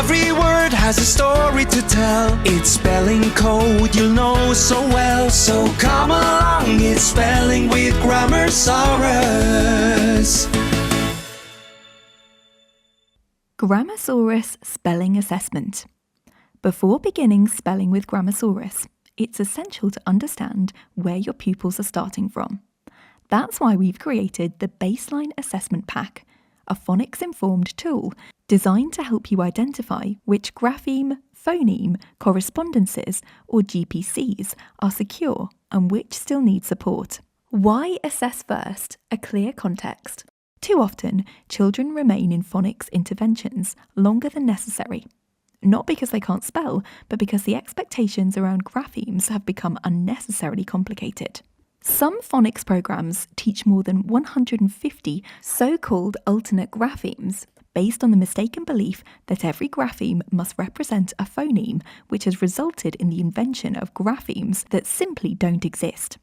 Every word has a story to tell. It's spelling code you'll know so well. So come along, it's Spelling with Grammarsaurus. Grammarsaurus Spelling Assessment. Before beginning spelling with Grammarsaurus, it's essential to understand where your pupils are starting from. That's why we've created the Baseline Assessment Pack, a phonics-informed tool designed to help you identify which grapheme, phoneme, correspondences, or GPCs are secure and which still need support. Why assess first? A clear context. Too often, children remain in phonics interventions longer than necessary. Not because they can't spell, but because the expectations around graphemes have become unnecessarily complicated. Some phonics programs teach more than 150 so-called alternate graphemes, based on the mistaken belief that every grapheme must represent a phoneme, which has resulted in the invention of graphemes that simply don't exist.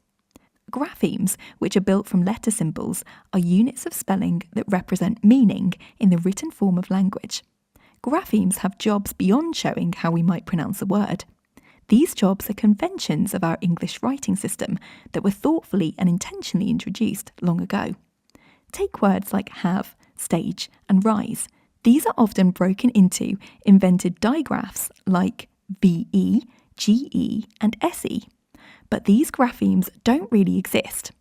Graphemes, which are built from letter symbols, are units of spelling that represent meaning in the written form of language. Graphemes have jobs beyond showing how we might pronounce a word. These jobs are conventions of our English writing system that were thoughtfully and intentionally introduced long ago. Take words like have, stage, and rise. These are often broken into invented digraphs like VE, GE, and SE. But these graphemes don't really exist.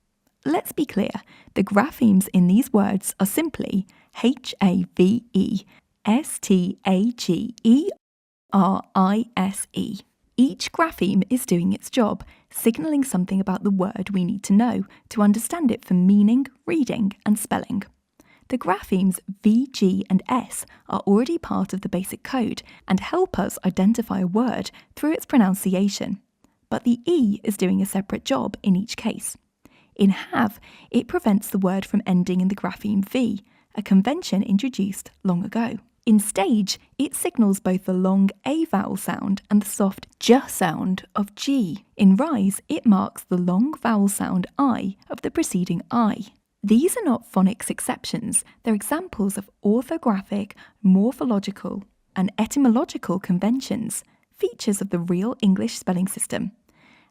Let's be clear, the graphemes in these words are simply HAVE, STAGERISE. Each grapheme is doing its job, signalling something about the word we need to know to understand it for meaning, reading, and spelling. The graphemes V, G, and S are already part of the basic code and help us identify a word through its pronunciation. But the E is doing a separate job in each case. In have, it prevents the word from ending in the grapheme V, a convention introduced long ago. In stage, it signals both the long A vowel sound and the soft J sound of G. In rise, it marks the long vowel sound I of the preceding I. These are not phonics exceptions, they're examples of orthographic, morphological, and etymological conventions, features of the real English spelling system.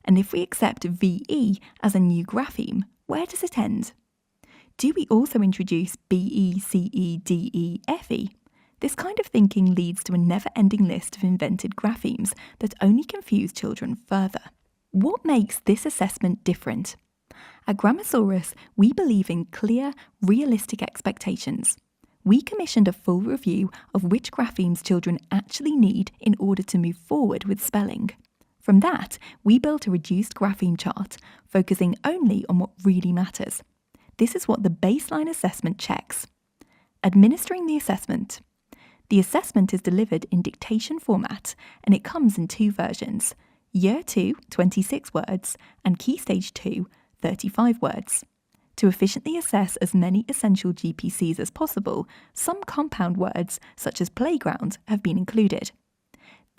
And if we accept VE as a new grapheme, where does it end? Do we also introduce BE, CE, DE, FE? This kind of thinking leads to a never-ending list of invented graphemes that only confuse children further. What makes this assessment different? At Grammarsaurus, we believe in clear, realistic expectations. We commissioned a full review of which graphemes children actually need in order to move forward with spelling. From that, we built a reduced grapheme chart, focusing only on what really matters. This is what the baseline assessment checks. Administering the assessment. The assessment is delivered in dictation format, and it comes in two versions: Year 2, 26 words, and Key Stage 2, 35 words. To efficiently assess as many essential GPCs as possible, some compound words, such as playground, have been included.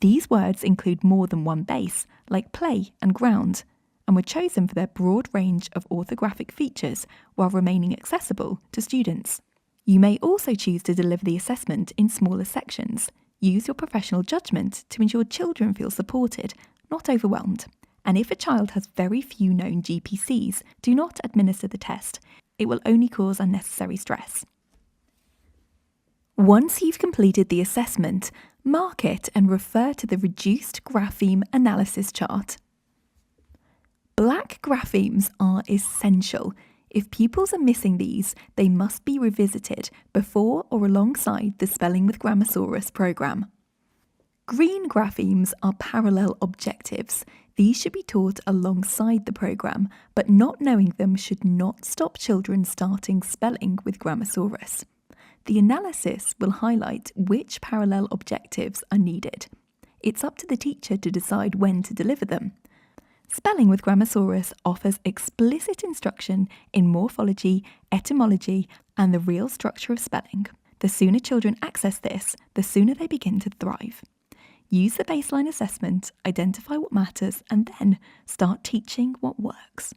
These words include more than one base, like play and ground, and were chosen for their broad range of orthographic features while remaining accessible to students. You may also choose to deliver the assessment in smaller sections. Use your professional judgment to ensure children feel supported, not overwhelmed. And if a child has very few known GPCs, do not administer the test. It will only cause unnecessary stress. Once you've completed the assessment, mark it and refer to the reduced grapheme analysis chart. Black graphemes are essential. If pupils are missing these, they must be revisited before or alongside the Spelling with Grammarsaurus program. Green graphemes are parallel objectives. These should be taught alongside the program, but not knowing them should not stop children starting spelling with Grammarsaurus. The analysis will highlight which parallel objectives are needed. It's up to the teacher to decide when to deliver them. Spelling with Grammarsaurus offers explicit instruction in morphology, etymology, and the real structure of spelling. The sooner children access this, the sooner they begin to thrive. Use the baseline assessment, identify what matters, and then start teaching what works.